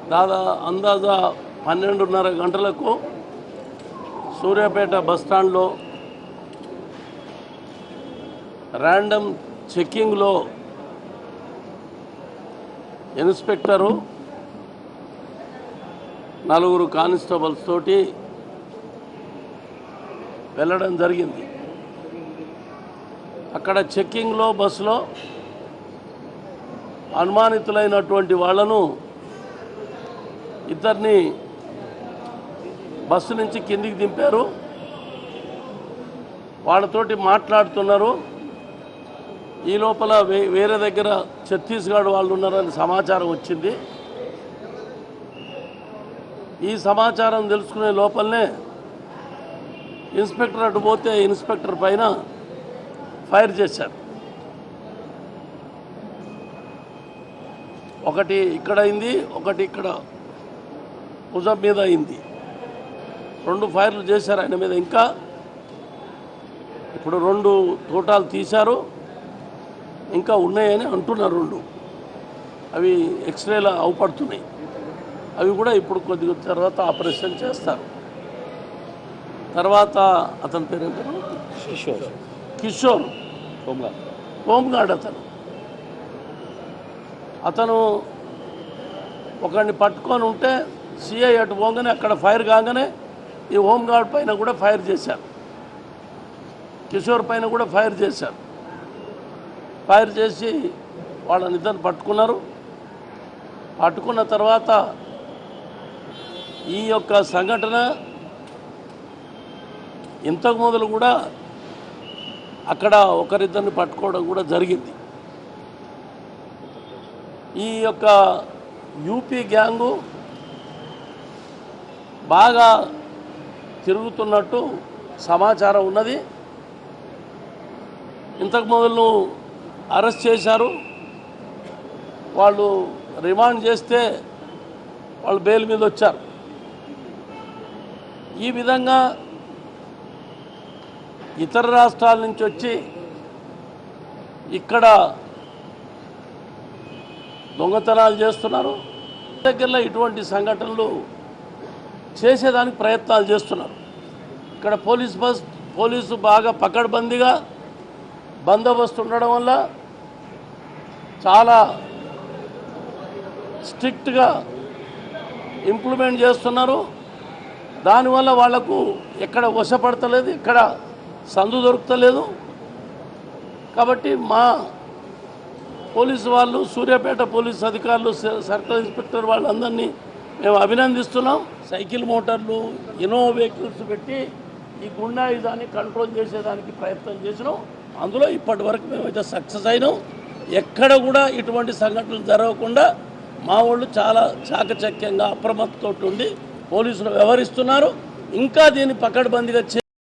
అందాజ 12:30 గంటలకు సూర్యాపేట బస్టాండ్లో random చెక్కింగ్లో inspector 4 constables తోటి వెళ్ళడం జరిగింది. అక్కడ చెక్కింగ్లో బస్సులో అనుమానితులైనటువంటి వాళ్ళను ఇద్దరిని బస్సు నుంచి కిందికి దింపారు. వాళ్ళతోటి మాట్లాడుతున్నారు. ఈ లోపల వేరే దగ్గర ఛత్తీస్గఢ్ వాళ్ళు ఉన్నారని సమాచారం వచ్చింది. ఈ సమాచారం తెలుసుకునే లోపలనే ఇన్స్పెక్టర్ అటు పోతే ఇన్స్పెక్టర్ పైన ఫైర్ చేశారు. ఒకటి ఇక్కడ అయింది, ఒకటి ఇక్కడ భుజం మీద అయింది. 2 ఫైర్లు చేశారు ఆయన మీద. ఇంకా ఇప్పుడు 2 తోటాలు తీశారు, ఇంకా ఉన్నాయని అంటున్నారు. 2 అవి ఎక్స్రేలో అవుపడుతున్నాయి. అవి కూడా ఇప్పుడు కొద్దిగా తర్వాత ఆపరేషన్ చేస్తారు. తర్వాత అతని పేరు కిషోర్ హోంగార్డ్. అతను ఒకరిని పట్టుకొని ఉంటే సిఐ అటు పోగానే అక్కడ ఫైర్ కాగానే ఈ హోంగార్డ్ పైన కూడా ఫైర్ చేశారు. కిషోర్ పైన కూడా ఫైర్ చేశారు. ఫైర్ చేసి వాళ్ళని ఇద్దరు పట్టుకున్నారు. పట్టుకున్న తర్వాత ఈ యొక్క సంఘటన ఇంతకు మొదలు కూడా అక్కడ ఒకరిద్దరిని పట్టుకోవడం కూడా జరిగింది. ఈ యొక్క యూపీ గ్యాంగు బాగా తిరుగుతున్నట్టు సమాచారం ఉన్నది. ఇంతకు మొదలు అరెస్ట్ చేశారు. వాళ్ళు రిమాండ్ చేస్తే వాళ్ళు బెయిల్ మీద వచ్చారు. ఈ విధంగా ఇతర రాష్ట్రాల నుంచి వచ్చి ఇక్కడ దొంగతనాలు చేస్తున్నారు. దగ్గరలో ఇటువంటి సంఘటనలు చేసేదానికి ప్రయత్నాలు చేస్తున్నారు. ఇక్కడ పోలీసు బాగా పకడ్బందీగా బందోబస్తు ఉండడం వల్ల చాలా స్ట్రిక్ట్గా ఇంప్లిమెంట్ చేస్తున్నారు. దానివల్ల వాళ్లకు ఎక్కడ వశపడతలేదు, ఎక్కడ సందు దొరుకుతలేదు. కాబట్టి మా పోలీసు వాళ్ళు, సూర్యాపేట పోలీసు అధికారులు, సర్కిల్ ఇన్స్పెక్టర్ వాళ్ళందరినీ మేము అభినందిస్తున్నాం. సైకిల్ మోటార్లు, ఇన్నోవా వెహికల్స్ పెట్టి ఈ గుండాయిజాన్ని కంట్రోల్ చేసేదానికి ప్రయత్నం చేసినాం. అందులో ఇప్పటి వరకు మేమైతే సక్సెస్ అయినాం. ఎక్కడ కూడా ఇటువంటి సంఘటనలు జరగకుండా మా వాళ్ళు చాలా చాకచక్యంగా అప్రమత్తతో ఉండి పోలీసులు వ్యవహరిస్తున్నారు. ఇంకా దీన్ని పకడ్బందీగా